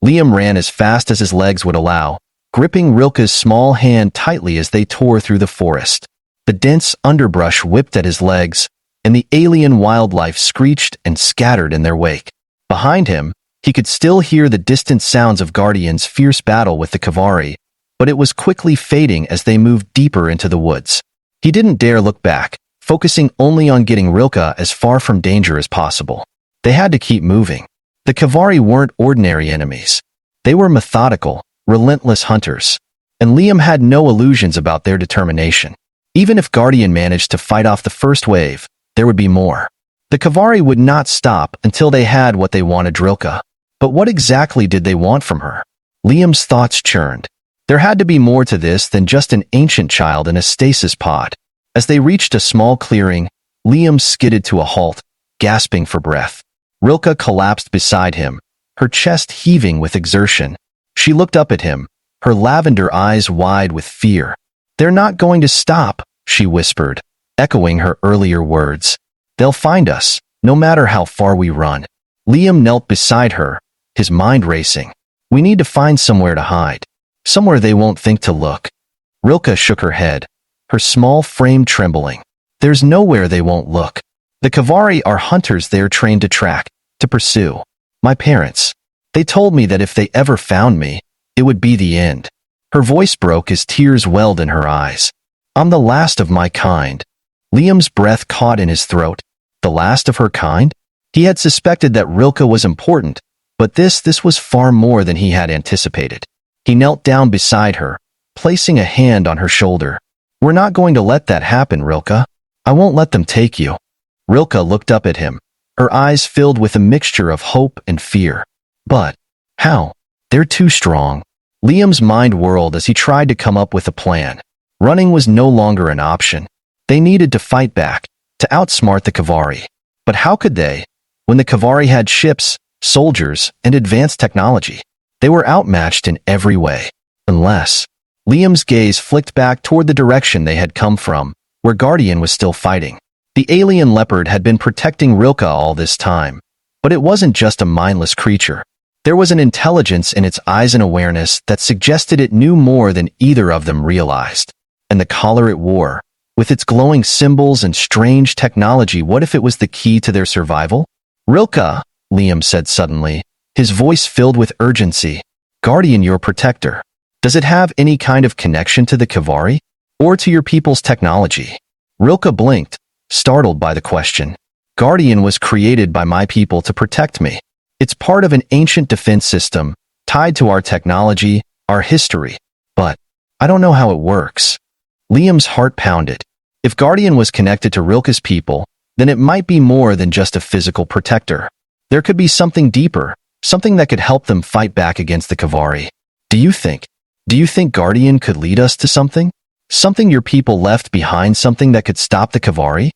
Liam ran as fast as his legs would allow, gripping Rilke's small hand tightly as they tore through the forest. The dense underbrush whipped at his legs, and the alien wildlife screeched and scattered in their wake. Behind him, he could still hear the distant sounds of Guardian's fierce battle with the Kavari, but it was quickly fading as they moved deeper into the woods. He didn't dare look back, focusing only on getting Rilke as far from danger as possible. They had to keep moving. The Kavari weren't ordinary enemies. They were methodical, relentless hunters, and Liam had no illusions about their determination. Even if Guardian managed to fight off the first wave, there would be more. The Kavari would not stop until they had what they wanted Rilke. But what exactly did they want from her? Liam's thoughts churned. There had to be more to this than just an ancient child in a stasis pod. As they reached a small clearing, Liam skidded to a halt, gasping for breath. Rilke collapsed beside him, her chest heaving with exertion. She looked up at him, her lavender eyes wide with fear. "They're not going to stop," she whispered, echoing her earlier words. "They'll find us, no matter how far we run." Liam knelt beside her, his mind racing. "We need to find somewhere to hide. Somewhere they won't think to look." Rilke shook her head, her small frame trembling. "There's nowhere they won't look. The Kavari are hunters they're trained to track, to pursue. My parents. They told me that if they ever found me, it would be the end." Her voice broke as tears welled in her eyes. "I'm the last of my kind." Liam's breath caught in his throat. The last of her kind? He had suspected that Rilke was important, but this was far more than he had anticipated. He knelt down beside her, placing a hand on her shoulder. "We're not going to let that happen, Rilke. I won't let them take you." Rilke looked up at him, her eyes filled with a mixture of hope and fear. "But how? They're too strong." Liam's mind whirled as he tried to come up with a plan. Running was no longer an option. They needed to fight back, to outsmart the Kavari. But how could they, when the Kavari had ships, soldiers, and advanced technology? They were outmatched in every way. Unless... Liam's gaze flicked back toward the direction they had come from, where Guardian was still fighting. The alien Leopard had been protecting Rilke all this time, but it wasn't just a mindless creature. There was an intelligence in its eyes and awareness that suggested it knew more than either of them realized. And the collar it wore, with its glowing symbols and strange technology, what if it was the key to their survival? "Rilke," Liam said suddenly, his voice filled with urgency. "Guardian, your protector. Does it have any kind of connection to the Kavari? Or to your people's technology?" Rilke blinked, startled by the question. "Guardian was created by my people to protect me. It's part of an ancient defense system, tied to our technology, our history. But I don't know how it works." Liam's heart pounded. If Guardian was connected to Rilke's people, then it might be more than just a physical protector. There could be something deeper, something that could help them fight back against the Kavari. Do you think Guardian could lead us to something? Something your people left behind, something that could stop the Kavari?"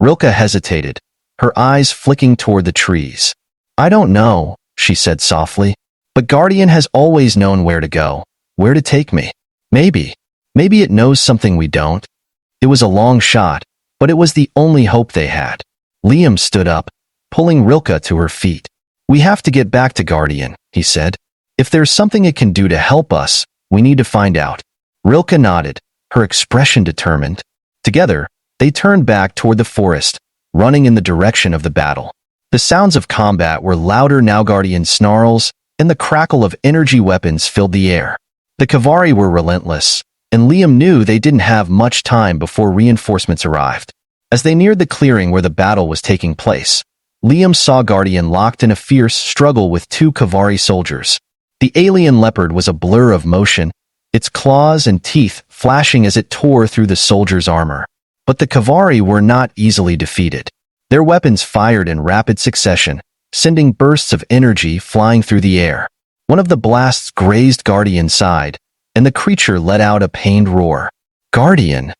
Rilke hesitated, her eyes flicking toward the trees. "I don't know," she said softly, "but Guardian has always known where to go, where to take me. Maybe it knows something we don't." It was a long shot, but it was the only hope they had. Liam stood up, pulling Rilke to her feet. "We have to get back to Guardian," he said. "If there's something it can do to help us, we need to find out." Rilke nodded, her expression determined. Together, they turned back toward the forest, running in the direction of the battle. The sounds of combat were louder now. Guardian snarls, and the crackle of energy weapons filled the air. The Kavari were relentless, and Liam knew they didn't have much time before reinforcements arrived. As they neared the clearing where the battle was taking place, Liam saw Guardian locked in a fierce struggle with two Kavari soldiers. The alien Leopard was a blur of motion, its claws and teeth flashing as it tore through the soldier's armor. But the Kavari were not easily defeated. Their weapons fired in rapid succession, sending bursts of energy flying through the air. One of the blasts grazed Guardian's side, and the creature let out a pained roar. "Guardian!"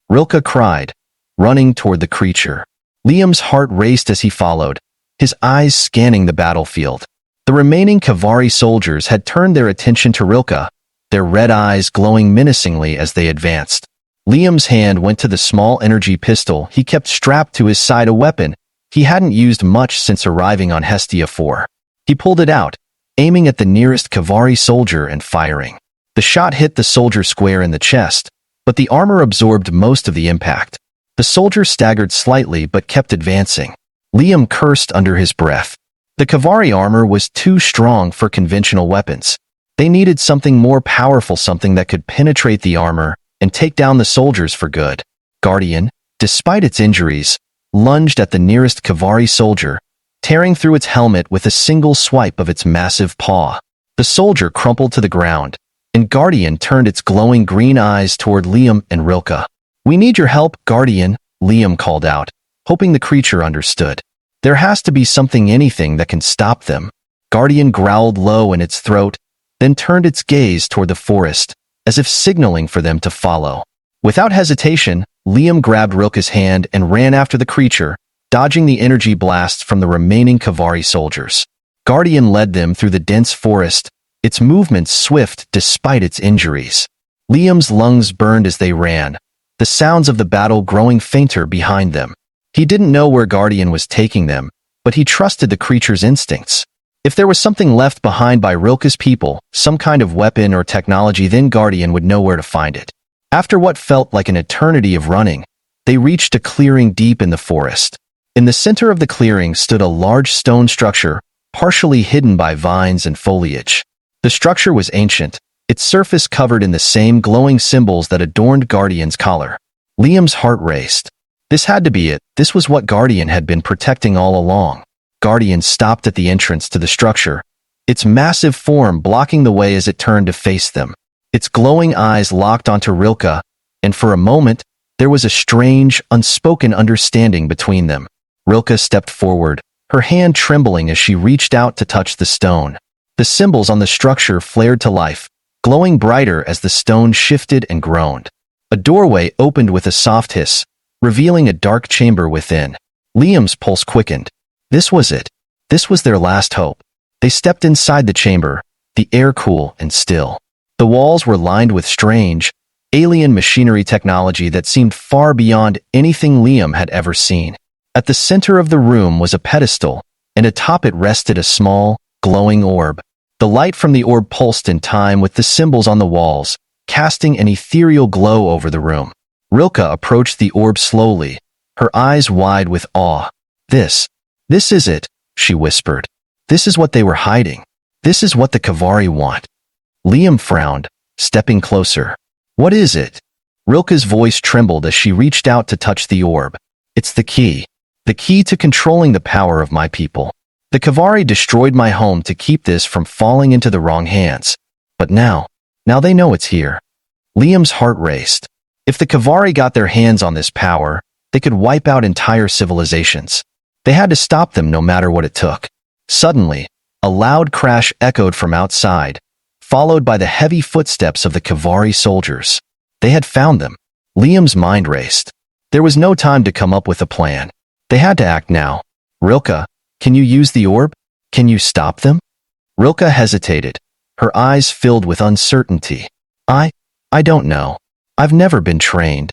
Rilke cried, running toward the creature. Liam's heart raced as he followed, his eyes scanning the battlefield. The remaining Kavari soldiers had turned their attention to Rilke, their red eyes glowing menacingly as they advanced. Liam's hand went to the small energy pistol he kept strapped to his side, a weapon he hadn't used much since arriving on Hestia 4. He pulled it out, aiming at the nearest Kavari soldier and firing. The shot hit the soldier square in the chest, but the armor absorbed most of the impact. The soldier staggered slightly but kept advancing. Liam cursed under his breath. The Kavari armor was too strong for conventional weapons. They needed something more powerful, something that could penetrate the armor and take down the soldiers for good. Guardian, despite its injuries, lunged at the nearest Kavari soldier, tearing through its helmet with a single swipe of its massive paw. The soldier crumpled to the ground, and Guardian turned its glowing green eyes toward Liam and Rilke. "We need your help, Guardian," Liam called out, hoping the creature understood. "There has to be something, anything that can stop them." Guardian growled low in its throat, then turned its gaze toward the forest, as if signaling for them to follow. Without hesitation, Liam grabbed Rilke's hand and ran after the creature, dodging the energy blasts from the remaining Kavari soldiers. Guardian led them through the dense forest, its movements swift despite its injuries. Liam's lungs burned as they ran, the sounds of the battle growing fainter behind them. He didn't know where Guardian was taking them, but he trusted the creature's instincts. If there was something left behind by Rilke's people, some kind of weapon or technology, then Guardian would know where to find it. After what felt like an eternity of running, they reached a clearing deep in the forest. In the center of the clearing stood a large stone structure, partially hidden by vines and foliage. The structure was ancient, its surface covered in the same glowing symbols that adorned Guardian's collar. Liam's heart raced. This had to be it. This was what Guardian had been protecting all along. Guardian stopped at the entrance to the structure, its massive form blocking the way as it turned to face them. Its glowing eyes locked onto Rilke, and for a moment, there was a strange, unspoken understanding between them. Rilke stepped forward, her hand trembling as she reached out to touch the stone. The symbols on the structure flared to life, glowing brighter as the stone shifted and groaned. A doorway opened with a soft hiss, revealing a dark chamber within. Liam's pulse quickened. This was it. This was their last hope. They stepped inside the chamber, the air cool and still. The walls were lined with strange, alien machinery technology that seemed far beyond anything Liam had ever seen. At the center of the room was a pedestal, and atop it rested a small, glowing orb. The light from the orb pulsed in time with the symbols on the walls, casting an ethereal glow over the room. Rilke approached the orb slowly, her eyes wide with awe. This is it," she whispered. "This is what they were hiding. This is what the Kavari want." Liam frowned, stepping closer. "What is it?" Rilke's voice trembled as she reached out to touch the orb. "It's the key to controlling the power of my people. The Kavari destroyed my home to keep this from falling into the wrong hands. But now they know it's here." Liam's heart raced. If the Kavari got their hands on this power, they could wipe out entire civilizations. They had to stop them no matter what it took. Suddenly, a loud crash echoed from outside, followed by the heavy footsteps of the Kavari soldiers. They had found them. Liam's mind raced. There was no time to come up with a plan. They had to act now. "Rilke, can you use the orb? Can you stop them?" Rilke hesitated, her eyes filled with uncertainty. I don't know. I've never been trained."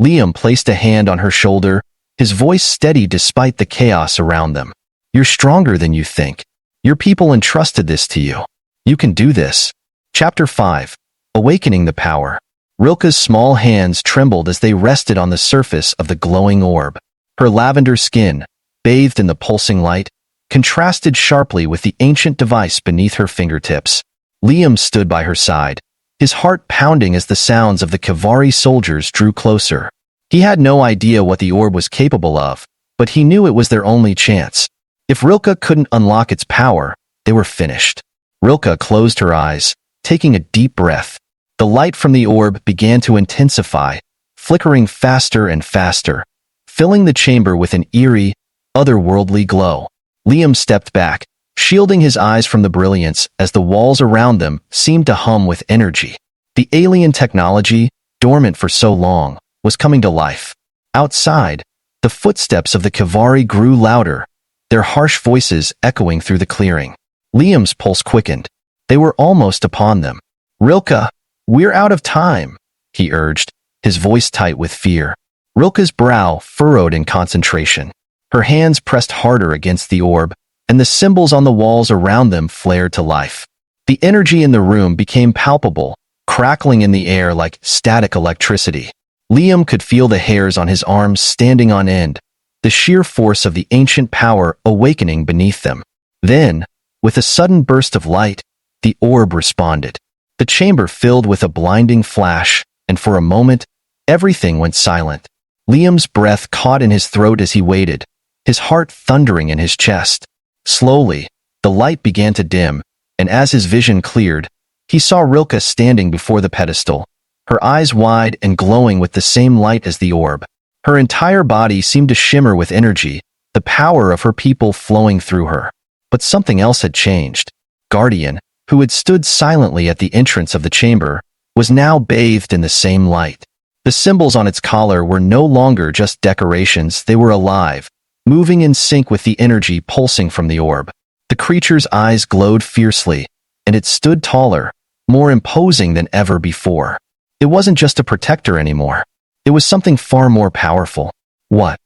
Liam placed a hand on her shoulder, his voice steady despite the chaos around them. "You're stronger than you think. Your people entrusted this to you. You can do this." Chapter 5. Awakening the Power. Rilke's small hands trembled as they rested on the surface of the glowing orb. Her lavender skin, bathed in the pulsing light, contrasted sharply with the ancient device beneath her fingertips. Liam stood by her side, his heart pounding as the sounds of the Kavari soldiers drew closer. He had no idea what the orb was capable of, but he knew it was their only chance. If Rilke couldn't unlock its power, they were finished. Rilke closed her eyes, taking a deep breath. The light from the orb began to intensify, flickering faster and faster, filling the chamber with an eerie, otherworldly glow. Liam stepped back, shielding his eyes from the brilliance as the walls around them seemed to hum with energy. The alien technology, dormant for so long, was coming to life. Outside, the footsteps of the Kavari grew louder, their harsh voices echoing through the clearing. Liam's pulse quickened. They were almost upon them. "Rilke, we're out of time," he urged, his voice tight with fear. Rilke's brow furrowed in concentration. Her hands pressed harder against the orb, and the symbols on the walls around them flared to life. The energy in the room became palpable, crackling in the air like static electricity. Liam could feel the hairs on his arms standing on end, the sheer force of the ancient power awakening beneath them. Then, with a sudden burst of light, the orb responded. The chamber filled with a blinding flash, and for a moment, everything went silent. Liam's breath caught in his throat as he waited, his heart thundering in his chest. Slowly, the light began to dim, and as his vision cleared, he saw Rilke standing before the pedestal, her eyes wide and glowing with the same light as the orb. Her entire body seemed to shimmer with energy, the power of her people flowing through her. But something else had changed. Guardian, who had stood silently at the entrance of the chamber, was now bathed in the same light. The symbols on its collar were no longer just decorations, they were alive, moving in sync with the energy pulsing from the orb. The creature's eyes glowed fiercely, and it stood taller, more imposing than ever before. It wasn't just a protector anymore. It was something far more powerful. What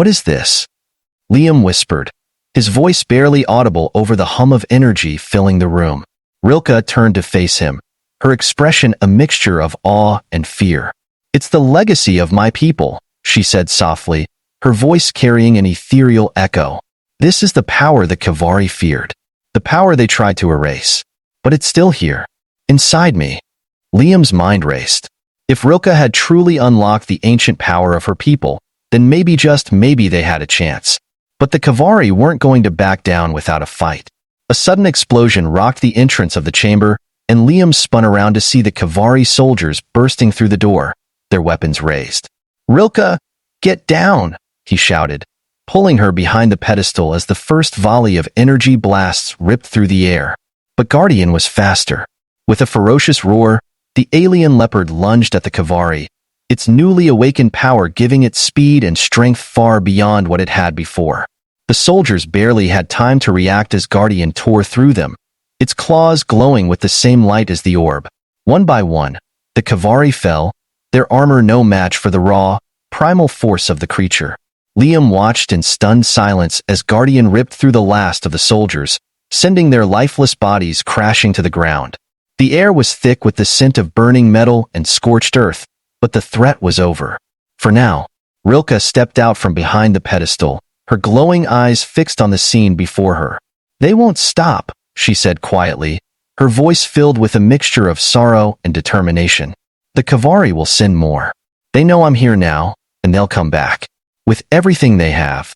is this? Liam whispered, his voice barely audible over the hum of energy filling the room. Rilke turned to face him, her expression a mixture of awe and fear. "It's the legacy of my people," she said softly, her voice carrying an ethereal echo. "This is the power the Kavari feared, the power they tried to erase. But it's still here, inside me." Liam's mind raced. If Rilke had truly unlocked the ancient power of her people, then maybe, just maybe, they had a chance. But the Kavari weren't going to back down without a fight. A sudden explosion rocked the entrance of the chamber, and Liam spun around to see the Kavari soldiers bursting through the door, their weapons raised. "Rilke, get down!" he shouted, pulling her behind the pedestal as the first volley of energy blasts ripped through the air. But Guardian was faster. With a ferocious roar, the alien leopard lunged at the Kavari, its newly awakened power giving it speed and strength far beyond what it had before. The soldiers barely had time to react as Guardian tore through them, its claws glowing with the same light as the orb. One by one, the Kavari fell, their armor no match for the raw, primal force of the creature. Liam watched in stunned silence as Guardian ripped through the last of the soldiers, sending their lifeless bodies crashing to the ground. The air was thick with the scent of burning metal and scorched earth, but the threat was over. For now, Rilke stepped out from behind the pedestal, her glowing eyes fixed on the scene before her. "They won't stop," she said quietly, her voice filled with a mixture of sorrow and determination. "The Kavari will send more. They know I'm here now, and they'll come back. With everything they have."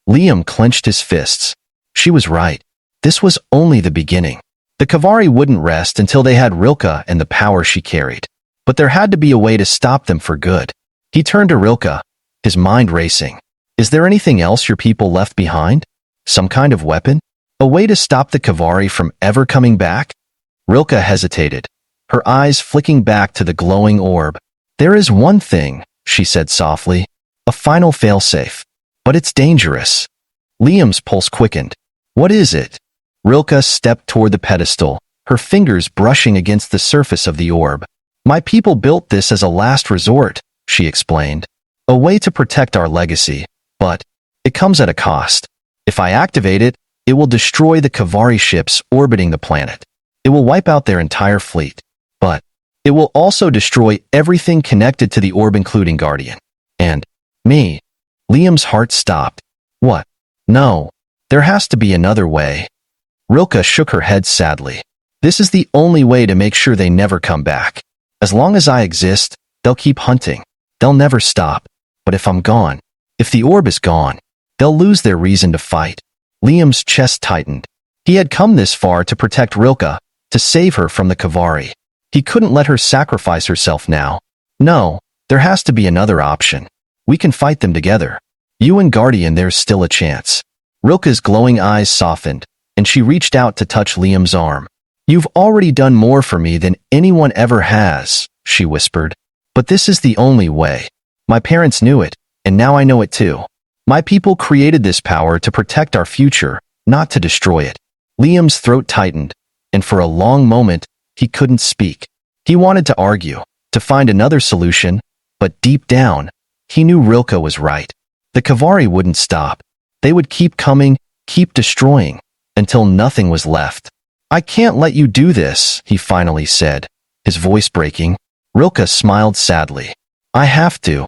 Liam clenched his fists. She was right. This was only the beginning. The Kavari wouldn't rest until they had Rilke and the power she carried. But there had to be a way to stop them for good. He turned to Rilke, his mind racing. "Is there anything else your people left behind? Some kind of weapon? A way to stop the Kavari from ever coming back?" Rilke hesitated, her eyes flicking back to the glowing orb. "There is one thing," she said softly, "a final failsafe. But it's dangerous." Liam's pulse quickened. "What is it?" Rilke stepped toward the pedestal, her fingers brushing against the surface of the orb. "My people built this as a last resort," she explained. "A way to protect our legacy. But it comes at a cost. If I activate it, it will destroy the Kavari ships orbiting the planet. It will wipe out their entire fleet. But it will also destroy everything connected to the orb, including Guardian. And me." Liam's heart stopped. "What? No. There has to be another way." Rilke shook her head sadly. "This is the only way to make sure they never come back. As long as I exist, they'll keep hunting. They'll never stop. But if I'm gone, if the orb is gone, they'll lose their reason to fight." Liam's chest tightened. He had come this far to protect Rilke, to save her from the Kavari. He couldn't let her sacrifice herself now. "No, there has to be another option. We can fight them together. You and Guardian, there's still a chance." Rilke's glowing eyes softened, and she reached out to touch Liam's arm. "You've already done more for me than anyone ever has," she whispered. "But this is the only way. My parents knew it, and now I know it too. My people created this power to protect our future, not to destroy it." Liam's throat tightened, and for a long moment, he couldn't speak. He wanted to argue, to find another solution, but deep down, he knew Rilke was right. The Kavari wouldn't stop. They would keep coming, keep destroying, until nothing was left. "I can't let you do this," he finally said, his voice breaking. Rilke smiled sadly. "I have to."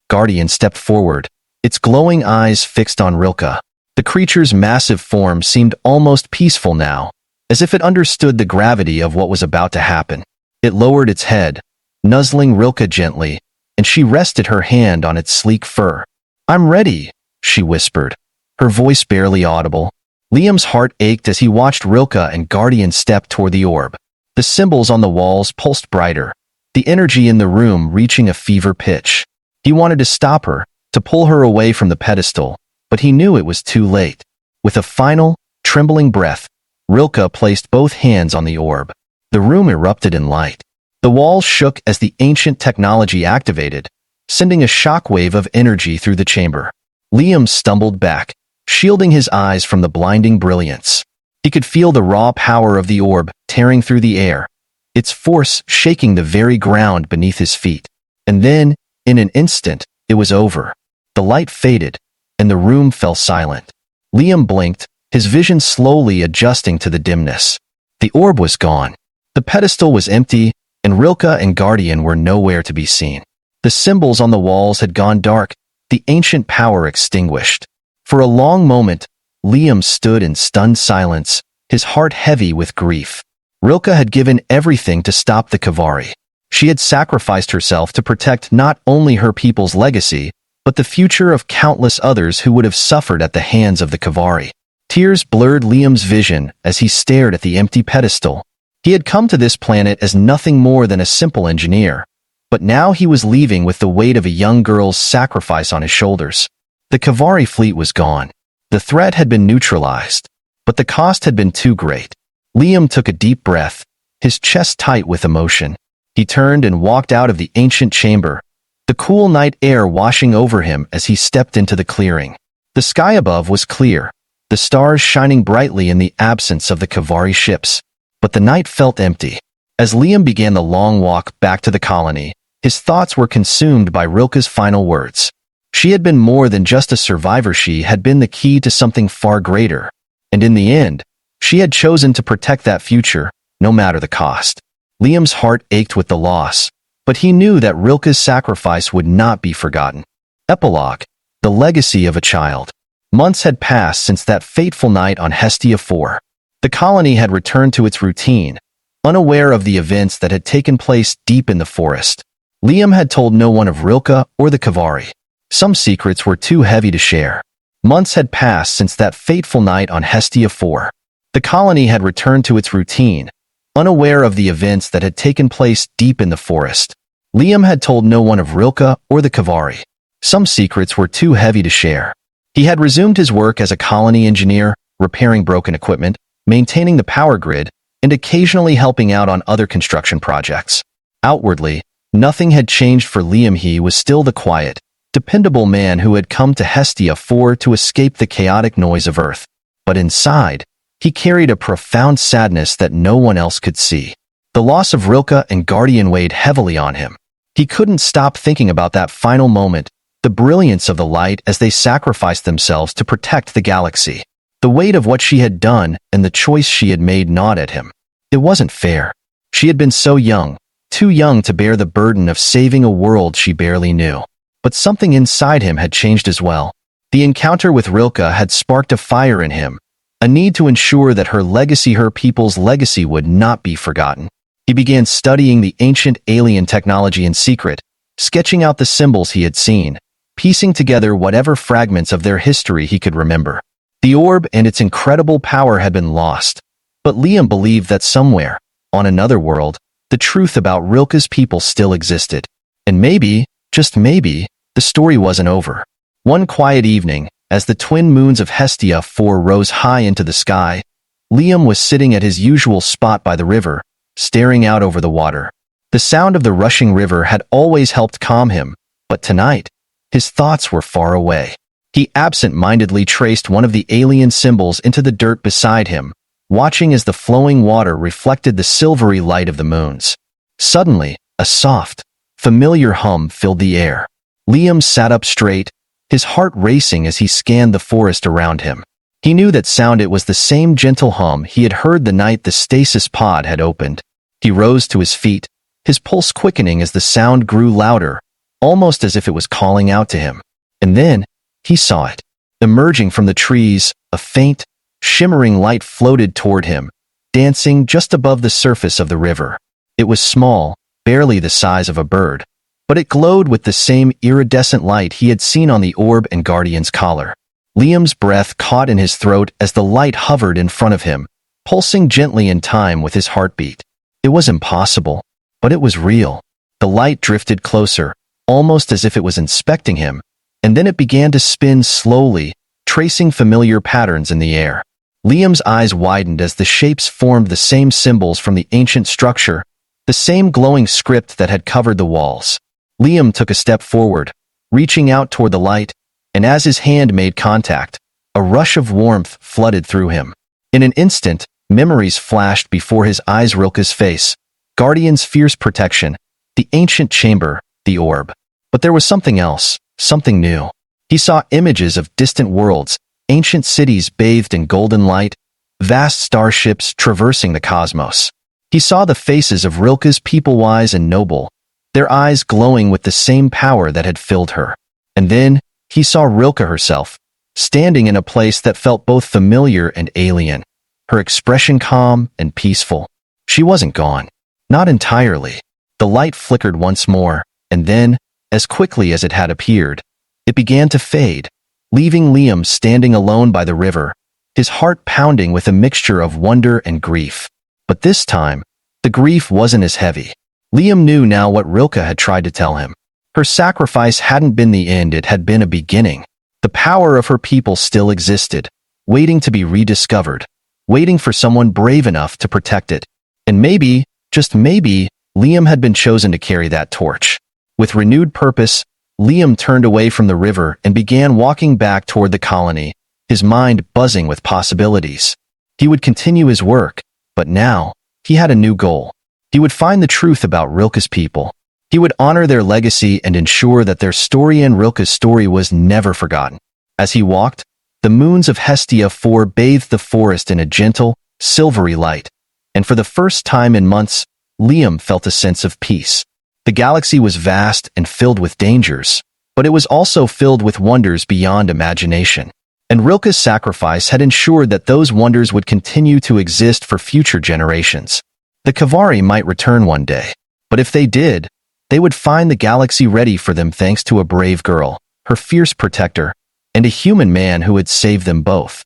Guardian stepped forward, its glowing eyes fixed on Rilke. The creature's massive form seemed almost peaceful now, as if it understood the gravity of what was about to happen. It lowered its head, nuzzling Rilke gently, and she rested her hand on its sleek fur. "I'm ready," she whispered, her voice barely audible. Liam's heart ached as he watched Rilke and Guardian step toward the orb. The symbols on the walls pulsed brighter, the energy in the room reaching a fever pitch. He wanted to stop her, to pull her away from the pedestal, but he knew it was too late. With a final, trembling breath, Rilke placed both hands on the orb. The room erupted in light. The walls shook as the ancient technology activated, sending a shockwave of energy through the chamber. Liam stumbled back, shielding his eyes from the blinding brilliance. He could feel the raw power of the orb tearing through the air, its force shaking the very ground beneath his feet. And then, in an instant, it was over. The light faded, and the room fell silent. Liam blinked, his vision slowly adjusting to the dimness. The orb was gone. The pedestal was empty, and Rilke and Guardian were nowhere to be seen. The symbols on the walls had gone dark, the ancient power extinguished. For a long moment, Liam stood in stunned silence, his heart heavy with grief. Rilke had given everything to stop the Kavari. She had sacrificed herself to protect not only her people's legacy, but the future of countless others who would have suffered at the hands of the Kavari. Tears blurred Liam's vision as he stared at the empty pedestal. He had come to this planet as nothing more than a simple engineer, but now he was leaving with the weight of a young girl's sacrifice on his shoulders. The Kavari fleet was gone. The threat had been neutralized, but the cost had been too great. Liam took a deep breath, his chest tight with emotion. He turned and walked out of the ancient chamber, the cool night air washing over him as he stepped into the clearing. The sky above was clear, the stars shining brightly in the absence of the Kavari ships. But the night felt empty. As Liam began the long walk back to the colony, his thoughts were consumed by Rilke's final words. She had been more than just a survivor, she had been the key to something far greater. And in the end, she had chosen to protect that future, no matter the cost. Liam's heart ached with the loss, but he knew that Rilke's sacrifice would not be forgotten. Epilogue: The Legacy of a Child. Months had passed since that fateful night on Hestia 4. The colony had returned to its routine, unaware of the events that had taken place deep in the forest. Liam had told no one of Rilke or the Kavari. Some secrets were too heavy to share. Months had passed since that fateful night on Hestia 4. The colony had returned to its routine, unaware of the events that had taken place deep in the forest. Liam had told no one of Rilke or the Kavari. Some secrets were too heavy to share. He had resumed his work as a colony engineer, repairing broken equipment, maintaining the power grid, and occasionally helping out on other construction projects. Outwardly, nothing had changed for Liam. He was still the quiet, dependable man who had come to Hestia 4 to escape the chaotic noise of Earth. But inside, he carried a profound sadness that no one else could see. The loss of Rilke and Guardian weighed heavily on him. He couldn't stop thinking about that final moment, the brilliance of the light as they sacrificed themselves to protect the galaxy. The weight of what she had done and the choice she had made gnawed at him. It wasn't fair. She had been so young, too young to bear the burden of saving a world she barely knew. But something inside him had changed as well. The encounter with Rilke had sparked a fire in him, a need to ensure that her legacy, her people's legacy, would not be forgotten. He began studying the ancient alien technology in secret, sketching out the symbols he had seen, piecing together whatever fragments of their history he could remember. The orb and its incredible power had been lost, but Liam believed that somewhere, on another world, the truth about Rilke's people still existed. And maybe, just maybe, the story wasn't over. One quiet evening, as the twin moons of Hestia 4 rose high into the sky, Liam was sitting at his usual spot by the river, staring out over the water. The sound of the rushing river had always helped calm him, but tonight, his thoughts were far away. He absent-mindedly traced one of the alien symbols into the dirt beside him, watching as the flowing water reflected the silvery light of the moons. Suddenly, a soft, familiar hum filled the air. Liam sat up straight, his heart racing as he scanned the forest around him. He knew that sound. It was the same gentle hum he had heard the night the stasis pod had opened. He rose to his feet, his pulse quickening as the sound grew louder, almost as if it was calling out to him. And then, he saw it. Emerging from the trees, a faint, shimmering light floated toward him, dancing just above the surface of the river. It was small, barely the size of a bird, but it glowed with the same iridescent light he had seen on the orb and Guardian's collar. Liam's breath caught in his throat as the light hovered in front of him, pulsing gently in time with his heartbeat. It was impossible, but it was real. The light drifted closer, almost as if it was inspecting him, and then it began to spin slowly, tracing familiar patterns in the air. Liam's eyes widened as the shapes formed the same symbols from the ancient structure, the same glowing script that had covered the walls. Liam took a step forward, reaching out toward the light, and as his hand made contact, a rush of warmth flooded through him. In an instant, memories flashed before his eyes. Rilke's face, Guardian's fierce protection, the ancient chamber, the orb. But there was something else, something new. He saw images of distant worlds, ancient cities bathed in golden light, vast starships traversing the cosmos. He saw the faces of Rilke's people, wise and noble, their eyes glowing with the same power that had filled her. And then, he saw Rilke herself, standing in a place that felt both familiar and alien, her expression calm and peaceful. She wasn't gone. Not entirely. The light flickered once more, and then, as quickly as it had appeared, it began to fade, leaving Liam standing alone by the river, his heart pounding with a mixture of wonder and grief. But this time, the grief wasn't as heavy. Liam knew now what Rilke had tried to tell him. Her sacrifice hadn't been the end, it had been a beginning. The power of her people still existed, waiting to be rediscovered, waiting for someone brave enough to protect it. And maybe, just maybe, Liam had been chosen to carry that torch. With renewed purpose, Liam turned away from the river and began walking back toward the colony, his mind buzzing with possibilities. He would continue his work, but now, he had a new goal. He would find the truth about Rilke's people. He would honor their legacy and ensure that their story and Rilke's story was never forgotten. As he walked, the moons of Hestia 4 bathed the forest in a gentle, silvery light, and for the first time in months, Liam felt a sense of peace. The galaxy was vast and filled with dangers, but it was also filled with wonders beyond imagination. And Rilke's sacrifice had ensured that those wonders would continue to exist for future generations. The Kavari might return one day, but if they did, they would find the galaxy ready for them thanks to a brave girl, her fierce protector, and a human man who had saved them both.